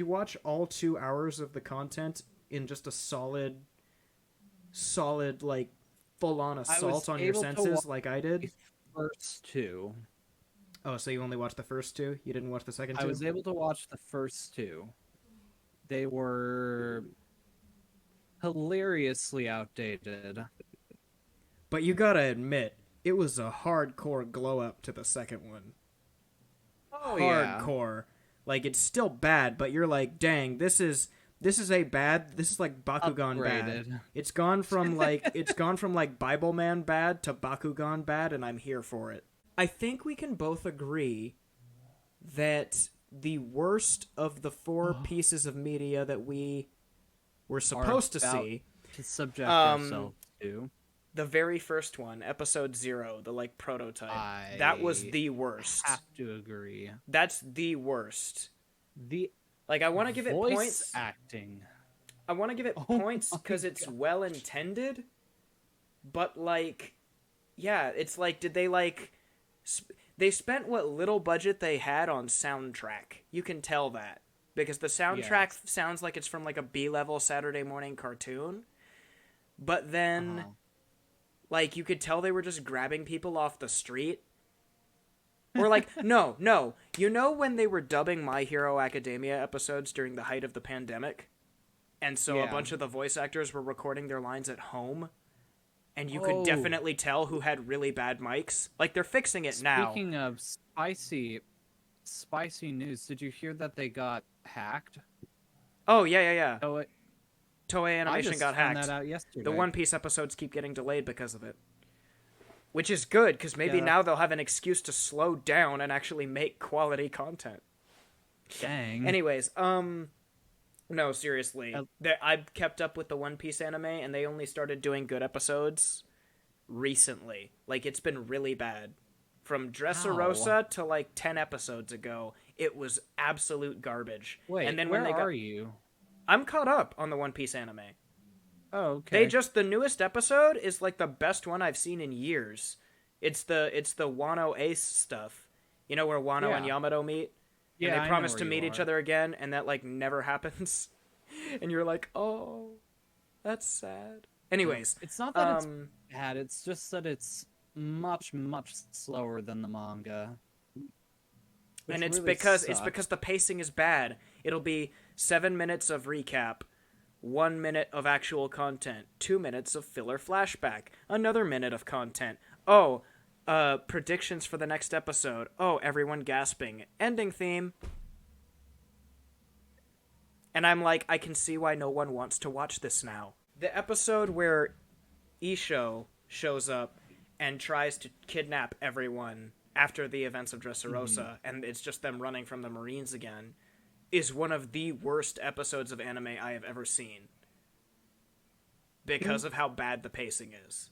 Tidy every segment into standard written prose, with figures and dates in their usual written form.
you watch all 2 hours of the content in just a solid, like, full-on I was assault on your able to senses watch like I did? the first two. Oh, so you only watched the first two? You didn't watch the second I two? was able to watch the first two. They were hilariously outdated. But you gotta admit, it was a hardcore glow-up to the second one. Oh yeah. Hardcore. Like, it's still bad, but you're like, dang, this is like Bakugan bad. Upgraded. It's gone from like Bible Man bad to Bakugan bad, and I'm here for it. I think we can both agree that the worst of the four pieces of media that we were supposed to about see, to subject Um, ourselves to. the very first one, episode 0, the like prototype, that was the worst. Have to agree. That's the worst. The Like, I want to give it voice points. acting. I want to give it Oh points my because it's God. well intended, but like, yeah, it's like, did they like? They spent what little budget they had on soundtrack. You can tell that because the soundtrack sounds like it's from like a B-level Saturday morning cartoon, but then like you could tell they were just grabbing people off the street. Or like, no. You know when they were dubbing My Hero Academia episodes during the height of the pandemic? And so a Yeah. bunch of the voice actors were recording their lines at home. And you could definitely tell who had really bad mics. Like, they're fixing it now. Speaking of spicy news, did you hear that they got hacked? Oh, yeah. Oh, Toei I Animation just got found hacked. that out yesterday. The One Piece episodes keep getting delayed because of it. Which is good, because maybe now they'll have an excuse to slow down and actually make quality content. Dang. Anyways, no, seriously. I've kept up with the One Piece anime, and they only started doing good episodes recently. Like, it's been really bad. From Dressrosa to, like, 10 episodes ago, it was absolute garbage. Wait, and then where when they are you? I'm caught up on the One Piece anime. Oh, okay. The newest episode is, like, the best one I've seen in years. It's the Wano Ace stuff. You know, where Wano and Yamato meet? Yeah, And they promise to meet each other again, and that, like, never happens. And you're like, oh, that's sad. Anyways. It's not that it's bad, it's just that it's much, much slower than the manga. And it's really because sucks. the pacing is bad. It'll be 7 minutes of recap, 1 minute of actual content, 2 minutes of filler flashback, another minute of content. Oh, predictions for the next episode. Oh, everyone gasping. Ending theme. And I'm like, I can see why no one wants to watch this now. The episode where Isho shows up and tries to kidnap everyone after the events of Dressrosa, and it's just them running from the Marines again, is one of the worst episodes of anime I have ever seen. Because of how bad the pacing is.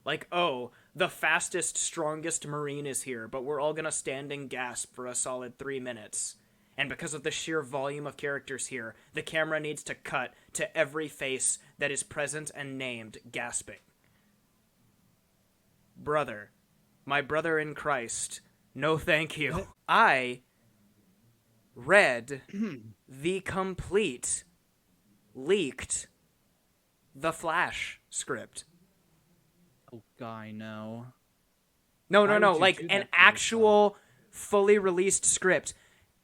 Like, oh, the fastest, strongest Marine is here, but we're all gonna stand and gasp for a solid 3 minutes. And because of the sheer volume of characters here, the camera needs to cut to every face that is present and named gasping. Brother, my brother in Christ, no thank you. I read the complete, leaked, The Flash script. Oh, guy, no. No, Why would you like do an that to actual, fully released script.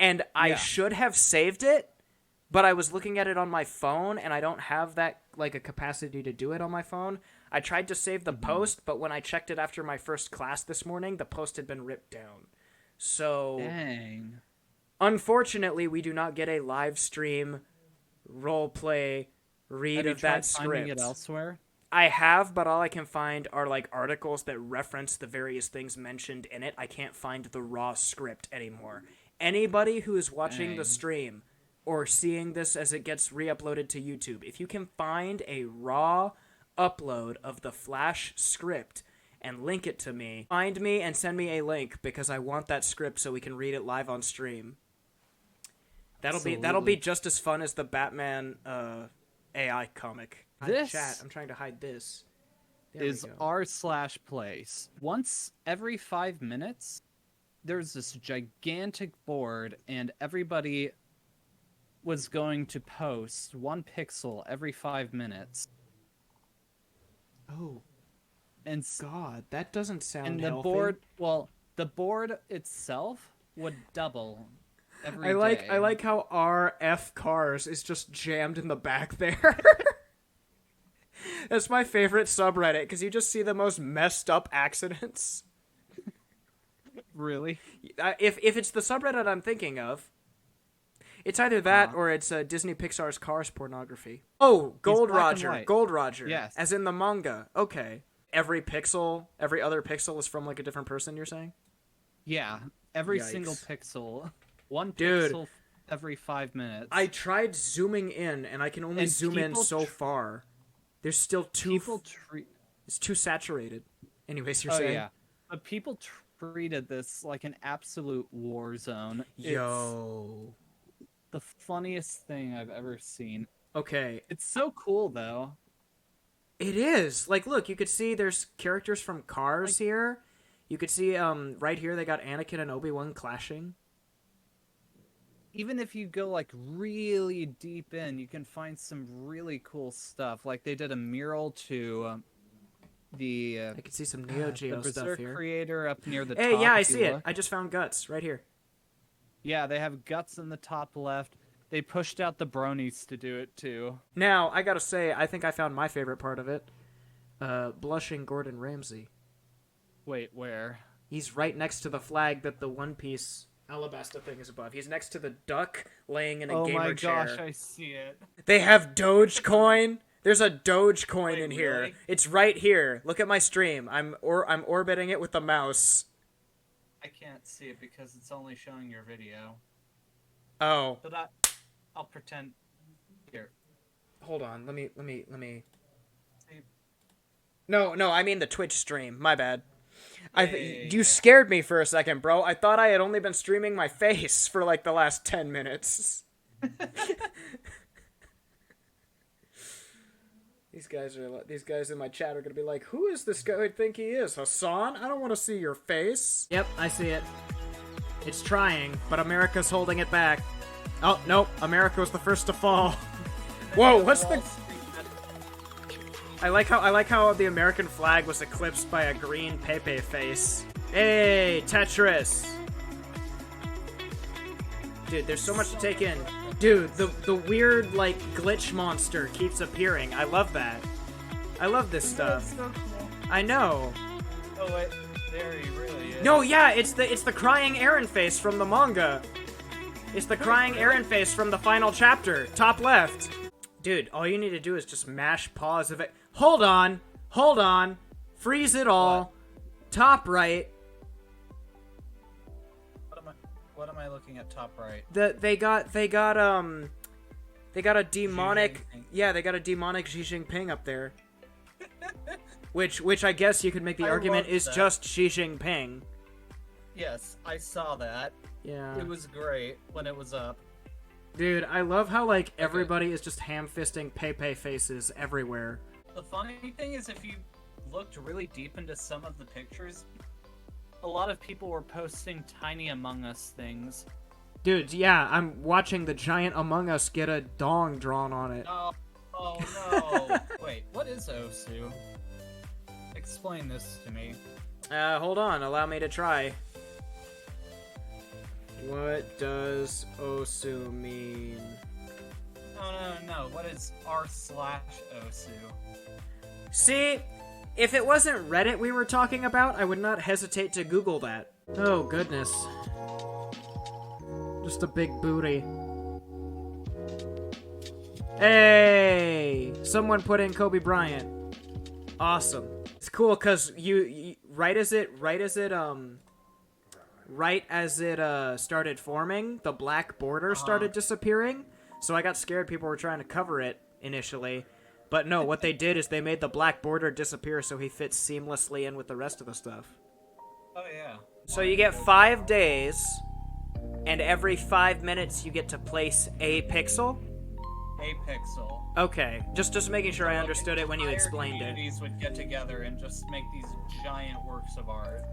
And I should have saved it, but I was looking at it on my phone, and I don't have that, like, a capacity to do it on my phone. I tried to save the post, but when I checked it after my first class this morning, the post had been ripped down. So, Dang. unfortunately, we do not get a live stream roleplay read Have you of tried that finding script. it elsewhere? I have, but all I can find are, like, articles that reference the various things mentioned in it. I can't find the raw script anymore. Anybody who is watching the stream or seeing this as it gets re-uploaded to YouTube, if you can find a raw upload of the Flash script and link it to me, find me and send me a link because I want that script so we can read it live on stream. That'll be just as fun as the Batman AI comic. This Chat, I'm trying to hide this. is r/place. Once every 5 minutes, there's this gigantic board, and everybody was going to post 1 pixel every 5 minutes. Oh And God, that doesn't sound and the healthy. the board itself would double every I day. like how RF cars is just jammed in the back there. That's my favorite subreddit because you just see the most messed up accidents. Really? If it's the subreddit I'm thinking of, it's either that or it's Disney Pixar's Cars pornography. Oh, Gold black and Roger, white. Gold Roger. Yes. As in the manga. Okay. Every other pixel is from like a different person, you're saying? Yeah, every Yikes. single pixel. 1 Dude. pixel every 5 minutes. I tried zooming in and I can only And zoom in people so far. There's still people treat it's too saturated. Anyways, you're Oh saying? yeah. But people treated this like an absolute war zone. Yo. It's the funniest thing I've ever seen. Okay. It's so cool though. It is. Like, look, you could see there's characters from Cars here. You could see, right here they got Anakin and Obi-Wan clashing. Even if you go like really deep in, you can find some really cool stuff. Like they did a mural to the I could see some Neo Geo the stuff Berserk here. creator up near the Hey, top. yeah, I if you see it. look. I just found Guts right here. Yeah, they have Guts in the top left. They pushed out the bronies to do it too. Now, I gotta say, I think I found my favorite part of it. Blushing Gordon Ramsay. Wait, where? He's right next to the flag that the One Piece Alabasta thing is above. He's next to the duck laying in a Oh gamer my chair. gosh, I see it. They have Dogecoin. There's a Dogecoin Wait, in here. really? It's right here. Look at my stream. I'm orbiting it with the mouse. I can't see it because it's only showing your video. Oh, But I'll pretend. Here. hold on. Let me. See? No, I mean the Twitch stream. My bad. Yeah. You scared me for a second, bro. I thought I had only been streaming my face for like the last 10 minutes. These guys in my chat are gonna be like, "Who is this guy I think he is? Hassan? I don't want to see your face." Yep, I see it. It's trying, but America's holding it back. Oh nope, America was the first to fall. Whoa, what's the? I like how the American flag was eclipsed by a green Pepe face. Hey, Tetris. Dude, there's so much to take in. Dude, the weird, like, glitch monster keeps appearing. I love that. I love this stuff. So cool. I know. Oh wait, there he really is. No, yeah, it's the crying Aaron face from the manga. It's the crying Aaron face from the final chapter, top left. Dude, all you need to do is just mash pause of it. Hold on. Freeze it all. Top right. What am I looking at top right? They got a demonic Jinping. yeah, they got a demonic Xi Jinping up there. which I guess you could make the I argument love is that. just Xi Jinping. Yes, I saw that. Yeah. It was great when it was up. Dude, I love how like everybody is just ham-fisting Pepe faces everywhere. The funny thing is, if you looked really deep into some of the pictures, a lot of people were posting Tiny Among Us things. Dude, yeah, I'm watching the giant Among Us get a dong drawn on it. Oh no! Wait, what is Osu? Explain this to me. Hold on, allow me to try. What does Osu mean? No. What is r/Osu? See, if it wasn't Reddit we were talking about, I would not hesitate to Google that. Oh, goodness. Just a big booty. Hey! Someone put in Kobe Bryant. Awesome. It's cool because you right as it started forming, the black border started disappearing. So I got scared people were trying to cover it initially. But no, what they did is they made the black border disappear so he fits seamlessly in with the rest of the stuff. Oh yeah. So you get 5 days, and every 5 minutes you get to place a pixel? A pixel. Okay, just making sure I Like, understood it when you entire explained it. communities would get together and just make these giant works of art.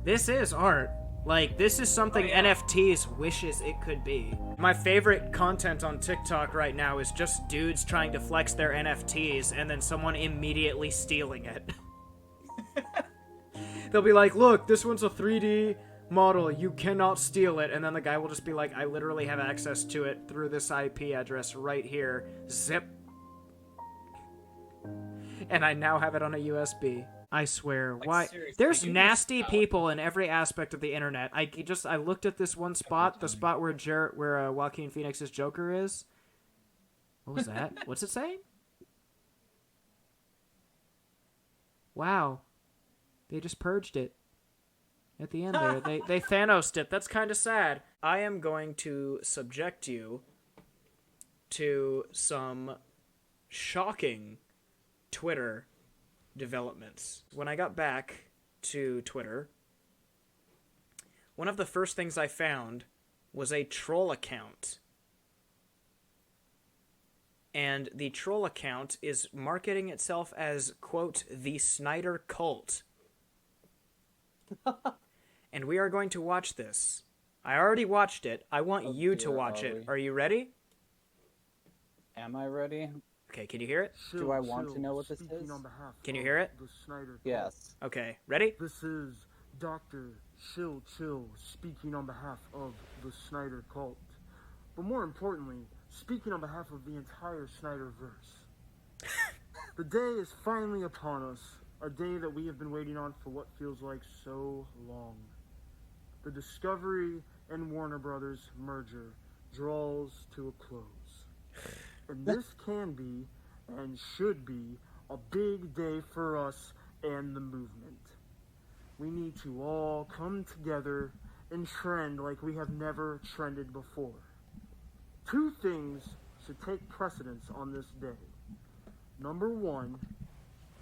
This is art. Like, this is something NFTs wishes it could be. My favorite content on TikTok right now is just dudes trying to flex their NFTs and then someone immediately stealing it. They'll be like, look, this one's a 3D model, you cannot steal it. And then the guy will just be like, I literally have access to it through this IP address right here. Zip. And I now have it on a USB. I swear, Like, why? seriously, There's you nasty just- people in every aspect of the internet. I looked at this one spot, the spot where Joaquin Phoenix's Joker is. What was that? What's it saying? Wow, they just purged it at the end there. They Thanos'd it. That's kind of sad. I am going to subject you to some shocking Twitter developments. When I got back to Twitter, one of the first things I found was a troll account. And the troll account is marketing itself as, quote, the Snyder Cult. And we are going to watch this. I already watched it. I want you to dear, watch are it. we? Are you ready? Am I ready? Okay, can you hear it? Do I want to know what this is? Can you hear it? The Snyder Cult. Yes. Okay, ready? This is Dr. Chill speaking on behalf of the Snyder Cult. But more importantly, speaking on behalf of the entire Snyderverse. The day is finally upon us, a day that we have been waiting on for what feels like so long. The Discovery and Warner Brothers merger draws to a close. And this can be, and should be, a big day for us and the movement. We need to all come together and trend like we have never trended before. Two things should take precedence on this day. Number one,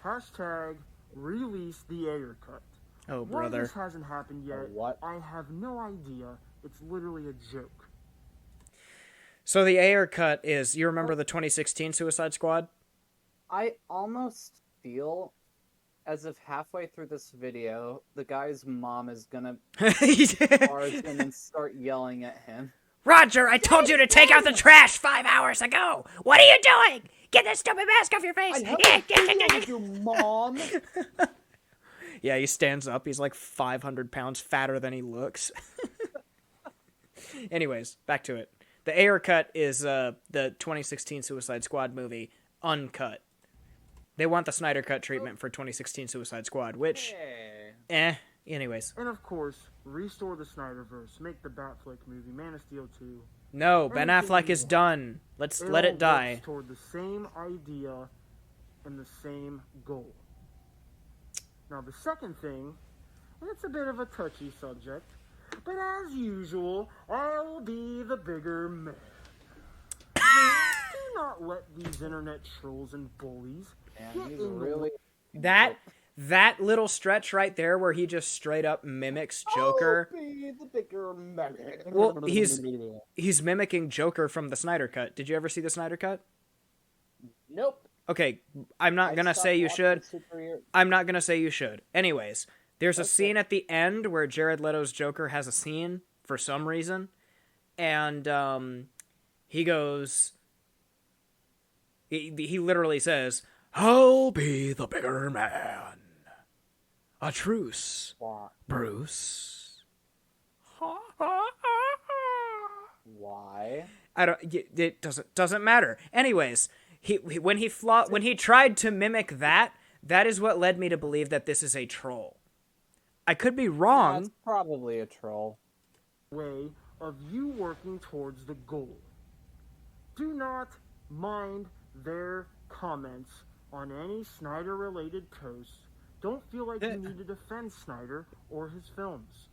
hashtag release the Ayer cut. Oh, Why brother. this hasn't happened yet, what? I have no idea. It's literally a joke. So the Ayer cut is, you remember the 2016 Suicide Squad? I almost feel as if halfway through this video, the guy's mom is gonna barge in and start yelling at him. Roger, I told you to take out the trash 5 hours ago! What are you doing? Get that stupid mask off your face! You mom! Yeah, he stands up. He's like 500 pounds fatter than he looks. Anyways, back to it. The Ayer cut is the 2016 Suicide Squad movie, uncut. They want the Snyder cut treatment for 2016 Suicide Squad, which, anyways. And of course, restore the Snyderverse, make the Batfleck movie, Man of Steel 2. No, Ben Anything Affleck you is want. done. Let's let all it die. works toward the same idea and the same goal. Now the second thing, and it's a bit of a touchy subject, but as usual, I'll be the bigger man. Do not let these internet trolls and bullies And get he's in the really That little stretch right there where he just straight up mimics Joker. be the bigger man. Well, he's mimicking Joker from the Snyder cut. Did you ever see the Snyder cut? Nope. Okay, I'm not gonna say you should. I'm not gonna say you should. Anyways, there's a scene at the end where Jared Leto's Joker has a scene for some reason, and he goes. He literally says, "I'll be the bigger man. A truce, Bruce." Why? I don't. It doesn't matter. Anyways, when he tried to mimic that is what led me to believe that this is a troll. I could be wrong. That's probably a troll. way of you working towards the goal. Do not mind their comments on any Snyder-related posts. Don't feel like you need to defend Snyder or his films.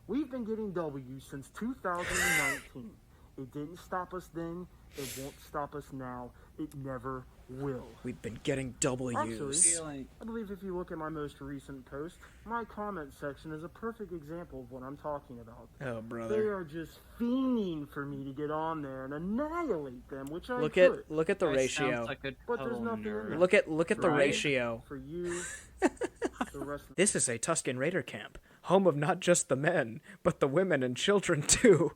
We've been getting W's since 2019. It didn't stop us then. It won't stop us now. It never will. We've been getting W's. I believe if you look at my most recent post, my comment section is a perfect example of what I'm talking about. Oh, They brother. are just fiending for me to get on there and annihilate them, which I Look could. at the Guy ratio. Sounds like a But there's nothing in nerd. there. Look at the Right? ratio. For you, the rest of This is a Tuscan Raider camp. home of not just the men, but the women and children too.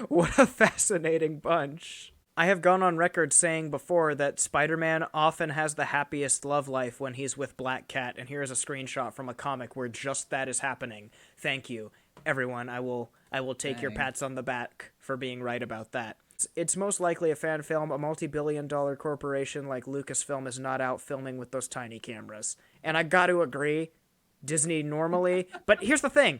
What a fascinating bunch. I have gone on record saying before that Spider-Man often has the happiest love life when he's with Black Cat, and here is a screenshot from a comic where just that is happening. Thank you, everyone. I will take your pats on the back for being right about that. It's most likely a fan film. A multi-billion-dollar corporation like Lucasfilm is not out filming with those tiny cameras. And I got to agree, Disney normally... But here's the thing.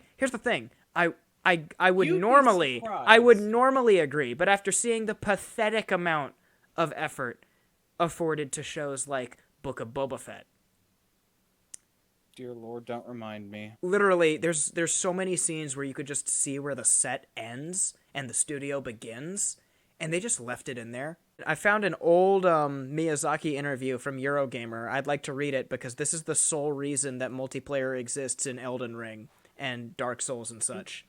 I would normally agree, but after seeing the pathetic amount of effort afforded to shows like Book of Boba Fett. Dear Lord, don't remind me. Literally, there's so many scenes where you could just see where the set ends and the studio begins, and they just left it in there. I found an old Miyazaki interview from Eurogamer. I'd like to read it because this is the sole reason that multiplayer exists in Elden Ring and Dark Souls and such.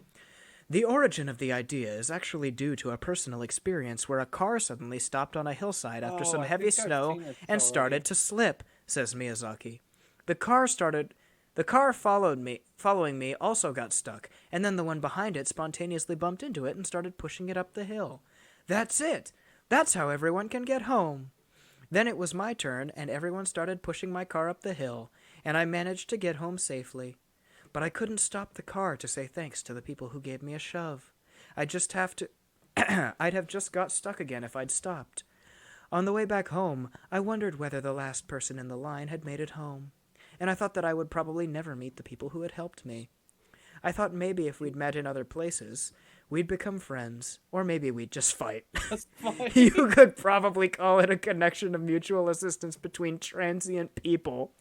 The origin of the idea is actually due to a personal experience where a car suddenly stopped on a hillside after some heavy snow and started to slip, says Miyazaki. The car following me also got stuck, and then the one behind it spontaneously bumped into it and started pushing it up the hill. That's it. That's how everyone can get home. Then it was my turn, and everyone started pushing my car up the hill, and I managed to get home safely. But I couldn't stop the car to say thanks to the people who gave me a shove. I'd have just got stuck again if I'd stopped. On the way back home, I wondered whether the last person in the line had made it home. And I thought that I would probably never meet the people who had helped me. I thought maybe if we'd met in other places, we'd become friends, or maybe we'd just fight. You could probably call it a connection of mutual assistance between transient people.